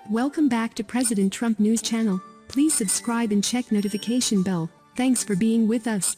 Welcome back to President Trump News Channel. Please subscribe and check notification bell. Thanks for being with us.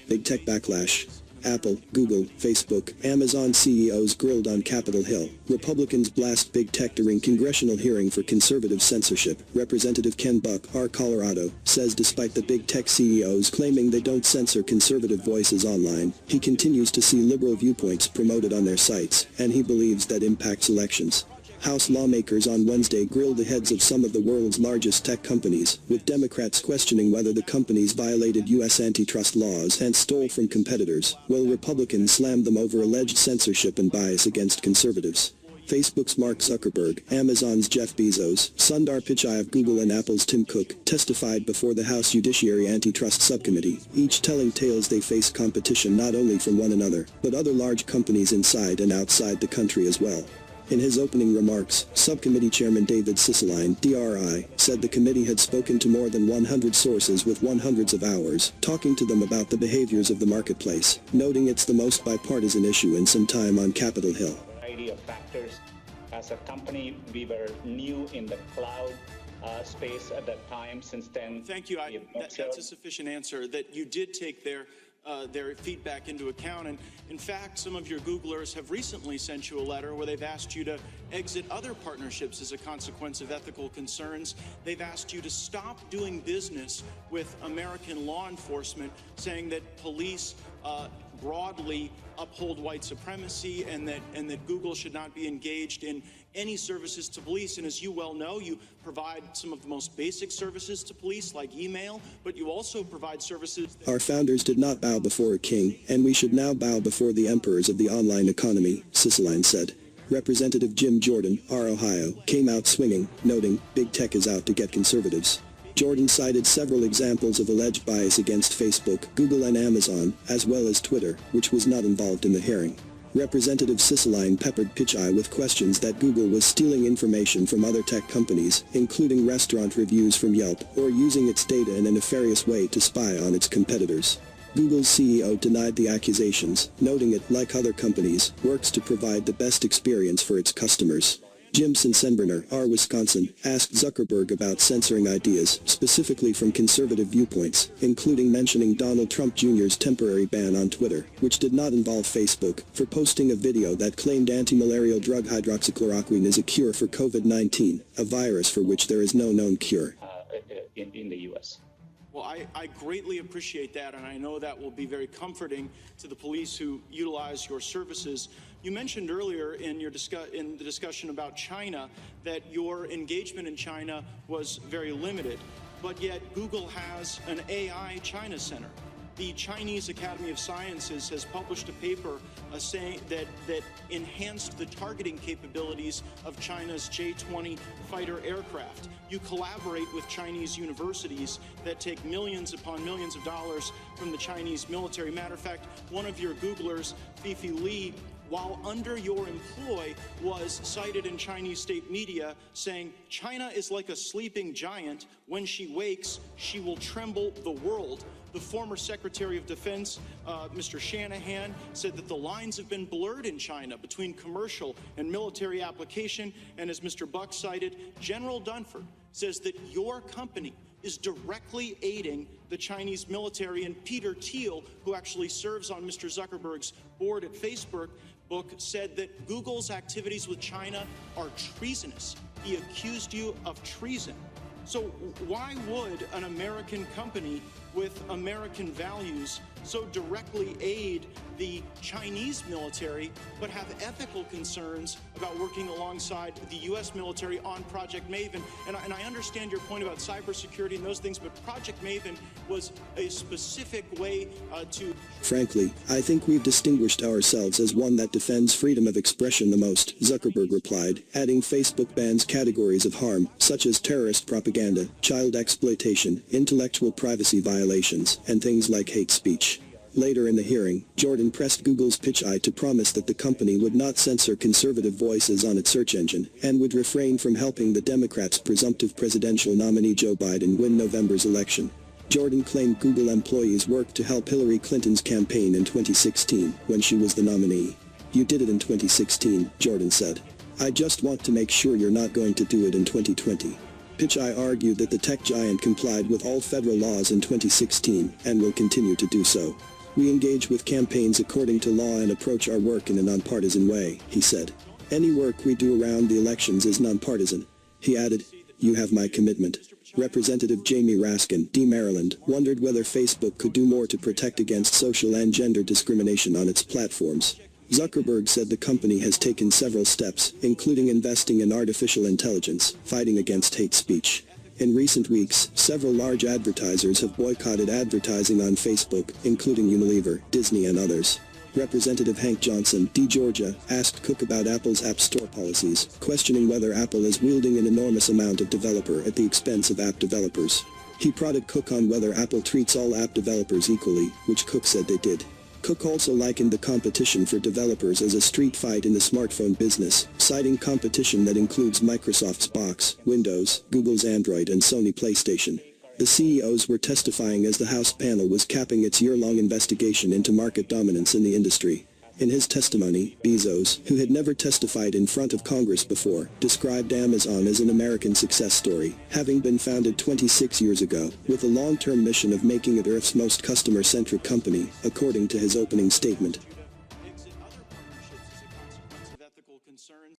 Big tech backlash. Apple, Google, Facebook, Amazon CEOs grilled on Capitol Hill. Republicans blast big tech during congressional hearing for conservative censorship. Representative Ken Buck, R. Colorado, says despite the big tech CEOs claiming they don't censor conservative voices online, he continues to see liberal viewpoints promoted on their sites, and he believes that impacts elections. House lawmakers on Wednesday grilled the heads of some of the world's largest tech companies, with Democrats questioning whether the companies violated U.S. antitrust laws and stole from competitors, while Republicans slammed them over alleged censorship and bias against conservatives. Facebook's Mark Zuckerberg, Amazon's Jeff Bezos, Sundar Pichai of Google and Apple's Tim Cook, testified before the House Judiciary Antitrust Subcommittee, each telling tales they face competition not only from one another, but other large companies inside and outside the country as well. In his opening remarks, Subcommittee Chairman David Cicilline, DRI, said the committee had spoken to more than 100 sources with hundreds of hours, talking to them about the behaviors of the marketplace, noting it's the most bipartisan issue in some time on Capitol Hill. Variety of factors. As a company, we were new in the cloud space at that time. Since then, thank you. That's a sufficient answer that you did take their feedback into account. And in fact, some of your Googlers have recently sent you a letter where they've asked you to exit other partnerships as a consequence of ethical concerns. They've asked you to stop doing business with American law enforcement, saying that police broadly uphold white supremacy and that Google should not be engaged in any services to police. And as you well know, you provide some of the most basic services to police like email, but you also provide services. Our founders did not bow before a king, and we should now bow before the emperors of the online economy, Cicilline said. Representative Jim Jordan, R. Ohio, came out swinging, noting, big tech is out to get conservatives. Jordan cited several examples of alleged bias against Facebook, Google and Amazon, as well as Twitter, which was not involved in the hearing. Representative Cicilline peppered Pichai with questions that Google was stealing information from other tech companies, including restaurant reviews from Yelp, or using its data in a nefarious way to spy on its competitors. Google's CEO denied the accusations, noting it, like other companies, works to provide the best experience for its customers. Jim Sensenbrenner, R. Wisconsin, asked Zuckerberg about censoring ideas, specifically from conservative viewpoints, including mentioning Donald Trump Jr.'s temporary ban on Twitter, which did not involve Facebook, for posting a video that claimed anti-malarial drug hydroxychloroquine is a cure for COVID-19, a virus for which there is no known cure. In the U.S. Well, I greatly appreciate that, and I know that will be very comforting to the police who utilize your services. You mentioned earlier in the discussion about China that your engagement in China was very limited, but yet Google has an AI China Center. The Chinese Academy of Sciences has published a paper saying that enhanced the targeting capabilities of China's J-20 fighter aircraft. You collaborate with Chinese universities that take millions upon millions of dollars from the Chinese military. Matter of fact, one of your Googlers, Fifi Li, while under your employ, was cited in Chinese state media saying, China is like a sleeping giant. When she wakes, she will tremble the world. The former Secretary of Defense, Mr. Shanahan, said that the lines have been blurred in China between commercial and military application. And as Mr. Buck cited, General Dunford says that your company is directly aiding the Chinese military. And Peter Thiel, who actually serves on Mr. Zuckerberg's board at Facebook, said that Google's activities with China are treasonous. He accused you of treason. So why would an American company with American values so directly aid the Chinese military, but have ethical concerns about working alongside the U.S. military on Project Maven? And I understand your point about cybersecurity and those things, but Project Maven was a specific way to... Frankly, I think we've distinguished ourselves as one that defends freedom of expression the most, Zuckerberg replied, adding Facebook bans categories of harm, such as terrorist propaganda, child exploitation, intellectual privacy violations, and things like hate speech. Later in the hearing, Jordan pressed Google's Pichai to promise that the company would not censor conservative voices on its search engine, and would refrain from helping the Democrats' presumptive presidential nominee Joe Biden win November's election. Jordan claimed Google employees worked to help Hillary Clinton's campaign in 2016, when she was the nominee. You did it in 2016, Jordan said. I just want to make sure you're not going to do it in 2020. Pichai argued that the tech giant complied with all federal laws in 2016 and will continue to do so. We engage with campaigns according to law and approach our work in a nonpartisan way, he said. Any work we do around the elections is nonpartisan. He added, "You have my commitment." Representative Jamie Raskin, D. Maryland, wondered whether Facebook could do more to protect against social and gender discrimination on its platforms. Zuckerberg said the company has taken several steps, including investing in artificial intelligence, fighting against hate speech. In recent weeks, several large advertisers have boycotted advertising on Facebook, including Unilever, Disney and others. Representative Hank Johnson, D. Georgia, asked Cook about Apple's App Store policies, questioning whether Apple is wielding an enormous amount of developer at the expense of app developers. He prodded Cook on whether Apple treats all app developers equally, which Cook said they did. Cook also likened the competition for developers as a street fight in the smartphone business, citing competition that includes Microsoft's Box, Windows, Google's Android and Sony PlayStation. The CEOs were testifying as the House panel was capping its year-long investigation into market dominance in the industry. In his testimony, Bezos, who had never testified in front of Congress before, described Amazon as an American success story, having been founded 26 years ago, with a long-term mission of making it Earth's most customer-centric company, according to his opening statement.